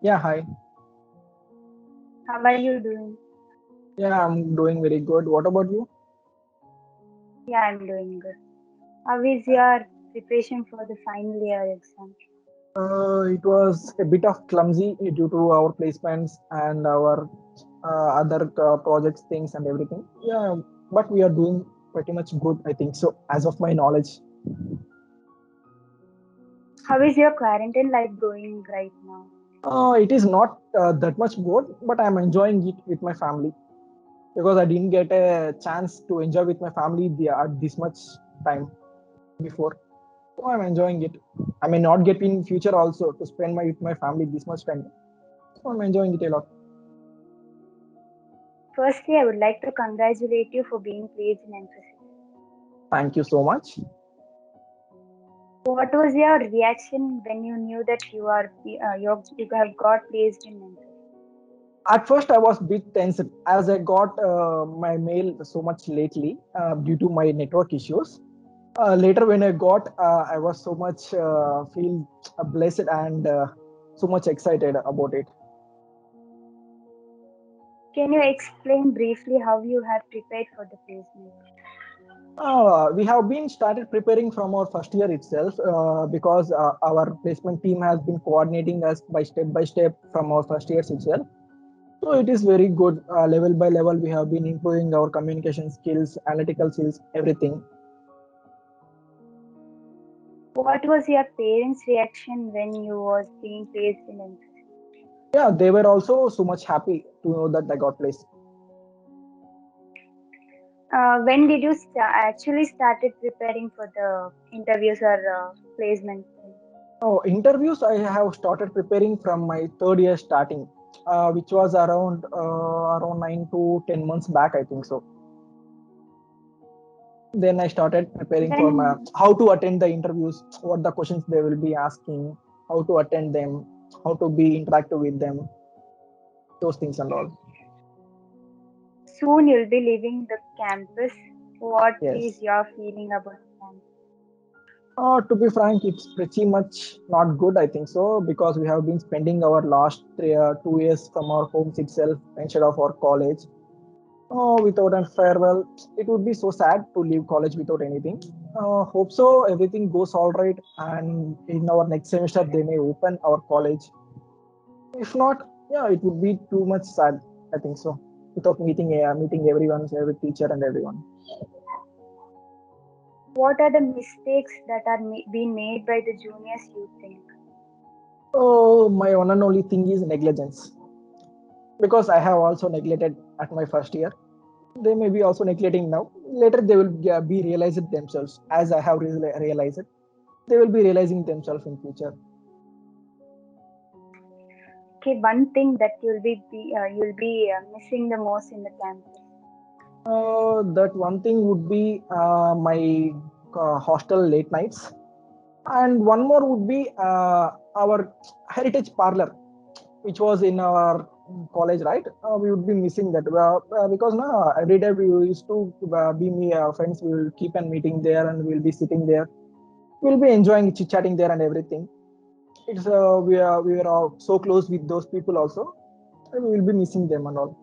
Yeah, hi. How are you doing? Yeah, I'm doing very good. What about you? Yeah, I'm doing good. How is your preparation for the final year exam? It was a bit of clumsy due to our placements and our other projects, things, and everything. Yeah, but we are doing pretty much good, I think so, as of my knowledge. How is your quarantine life going right now? It is not that much good, but I'm enjoying it with my family because I didn't get a chance to enjoy with my family at this much time before. So I'm enjoying it. I may not get in future also to spend with my family this much time. So I'm enjoying it a lot. Firstly, I would like to congratulate you for being placed in emphasis. Thank you so much. What was your reaction when you knew that you have got placed in emphasis? At first, I was a bit tense as I got my mail so much lately due to my network issues. Later, when I got, I was so much feel blessed and so much excited about it. Can you explain briefly how you have prepared for the placement? We have been started preparing from our first year itself because our placement team has been coordinating us by step from our first years itself. So it is very good. Level by level, we have been improving our communication skills, analytical skills, everything. What was your parents' reaction when you was being placed in emphasis? Yeah, they were also so much happy to know that I got placed. When did you actually started preparing for the interviews or placement thing? Oh, interviews I have started preparing from my third year starting, which was around 9 to 10 months back, I think so. Then I started preparing for my Then, how to attend the interviews, what the questions they will be asking, how to attend them, how to be interactive with them, those things and all. soon you'll be leaving the campus. What is Yes. your feeling about the campus? To be frank, it's pretty much not good, I think so, because we have been spending our last 2 years from our homes itself instead of our college. Without a farewell, it would be so sad to leave college without anything. Hope so, everything goes all right, and in our next semester, they may open our college. If not, yeah, it would be too much sad, I think so, without meeting everyone, every teacher, and everyone. What are the mistakes that are being made by the juniors, you think? Oh, my one and only thing is negligence because I have also neglected at my first year. They may be also neglecting now. Later, they will be realized themselves, as I have realized. They will be realizing themselves in future. Okay, one thing that you'll be missing the most in the campus. That one thing would be my hostel late nights, and one more would be our heritage parlor, which was in our college, right? We would be missing that because now every day we used to be me friends. We will keep on meeting there, and we'll be sitting there. We'll be enjoying chit chatting there and everything. It's we are all so close with those people also. And we will be missing them and all.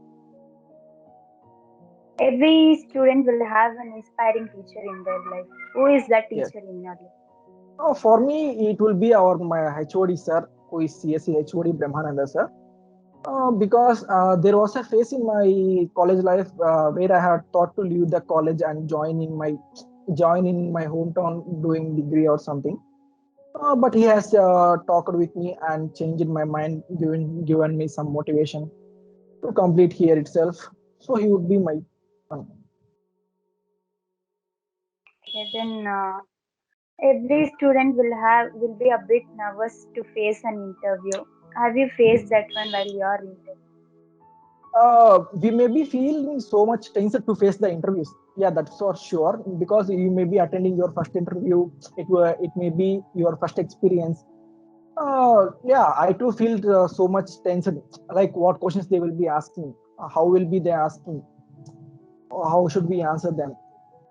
Every student will have an inspiring teacher in their life. Who is that Yes. teacher in your life? For me, it will be my HOD sir, who is CSE HOD Brahmananda sir. Because there was a phase in my college life where I had thought to leave the college and join in my hometown doing degree or something. But he has talked with me and changed my mind, given me some motivation to complete here itself. So he would be my son. Okay, then every student will be a bit nervous to face an interview. Have you faced that one while you are interviewing? We may be feeling so much tense to face the interviews. Yeah, that's for sure. Because you may be attending your first interview. It may be your first experience. Yeah, I too feel so much tense. Like what questions they will be asking, how will be they asking, or how should we answer them.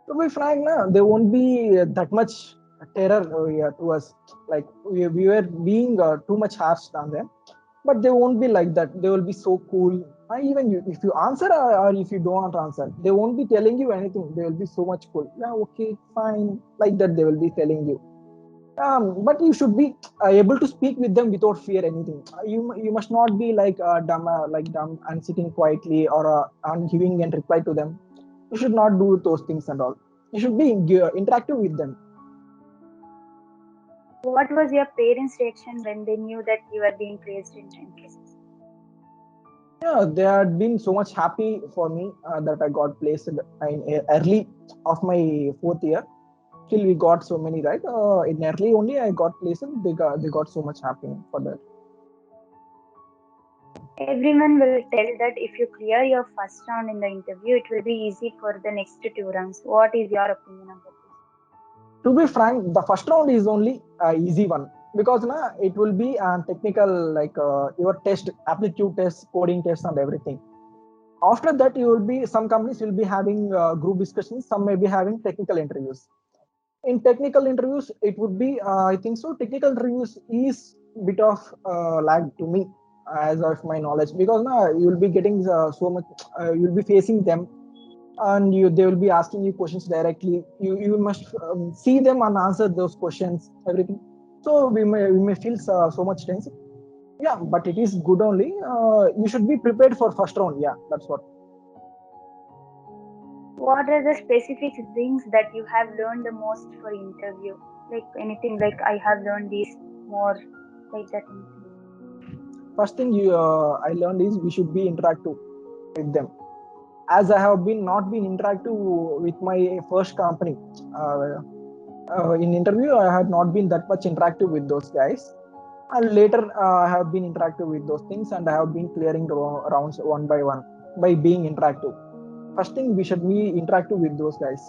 To be frank, no, there won't be that much terror yeah, to us. Like we were being too much harsh on them. but they won't be like that. They will be so cool. Even you, if you answer or if you don't answer, they won't be telling you anything. They will be so much cool. Yeah, okay, fine, like that they will be telling you. But you should be able to speak with them without fear anything. You must not be like dumb and sitting quietly or and giving and reply to them. You should not do those things and all. You should be interactive with them. What was your parents' reaction when they knew that you were being placed in Infosys? Yeah, they had been so much happy for me that I got placed in early of my fourth year. Still, we got so many right. In early only I got placed. They got so much happy for that. Everyone will tell that if you clear your first round in the interview, it will be easy for the next two rounds. What is your opinion about this? To be frank, the first round is only easy one because it will be technical like your test, aptitude test, coding test, and everything. After that, you will be some companies will be having group discussions. Some may be having technical interviews. In technical interviews, it would be I think so. Technical interviews is bit of lag to me as of my knowledge because now you will be getting so much. You will be facing them and they will be asking you questions directly. You must see them and answer those questions, everything. So we may feel so much tense. Yeah, but it is good only. You should be prepared for first round. Yeah, that's what. What are the specific things that you have learned the most for interview? Like anything like I have learned this more, like that anything. First thing I learned is we should be interactive with them. As I have been not been interactive with my first company. Uh, in interview, I had not been that much interactive with those guys. And later, I have been interactive with those things, and I have been clearing the rounds one by one by being interactive. First thing, we should be interactive with those guys.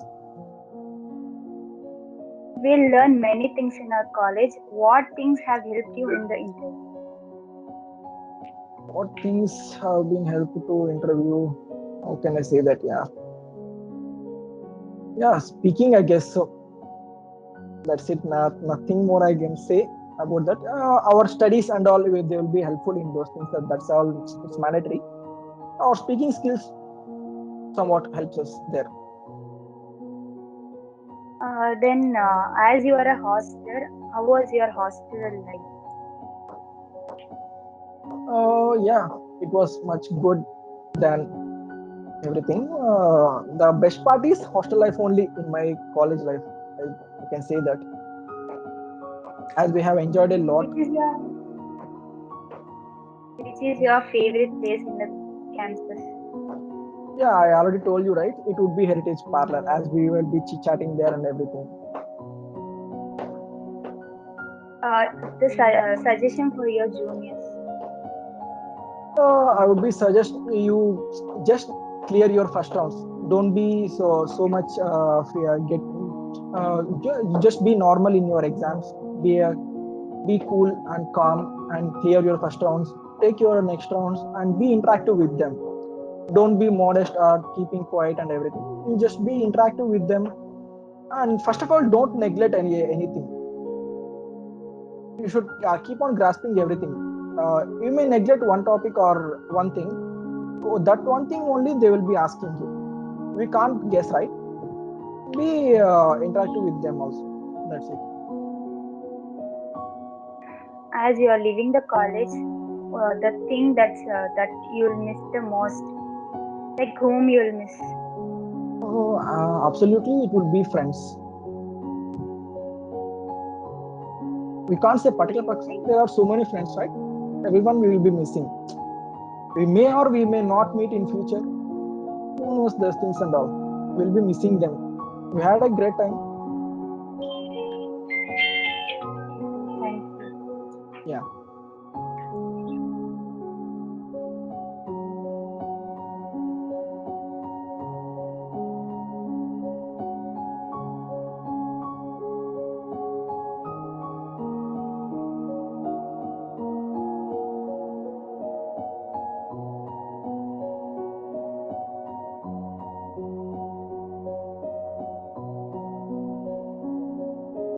We'll learn many things in our college. What things have helped you in the interview? What things have been helpful to interview? How can I say that? Yeah, yeah. Speaking, I guess so. That's it. Nothing more I can say about that. Our studies and all they will be helpful in those things. That's all. It's mandatory. Our speaking skills somewhat helps us there. As you are a hostel, how was your hostel life? Yeah, it was much good than everything. The best part is hostel life only in my college life. I can say that as we have enjoyed a lot. Which is your favorite place in the campus? Yeah, I already told you right. It would be Heritage Parlor as we will be chit chatting there and everything. The suggestion for your juniors. I would be suggest you just clear your first rounds. Don't be so much fear. Just be normal in your exams. Be cool and calm and clear your first rounds. Take your next rounds and be interactive with them. Don't be modest or keeping quiet and everything. You just be interactive with them. And first of all, don't neglect anything. You should keep on grasping everything. You may neglect one topic or one thing. So that one thing only they will be asking you. We can't guess, right? Be interactive with them also. That's it. As you are leaving the college, the thing that you'll miss the most, like whom you'll miss. Oh, absolutely, it will be friends. We can't say particular person. There are so many friends, right? Everyone we will be missing. We may or we may not meet in future. Who knows those things and all? We'll be missing them. We had a great time. Thank you. Yeah.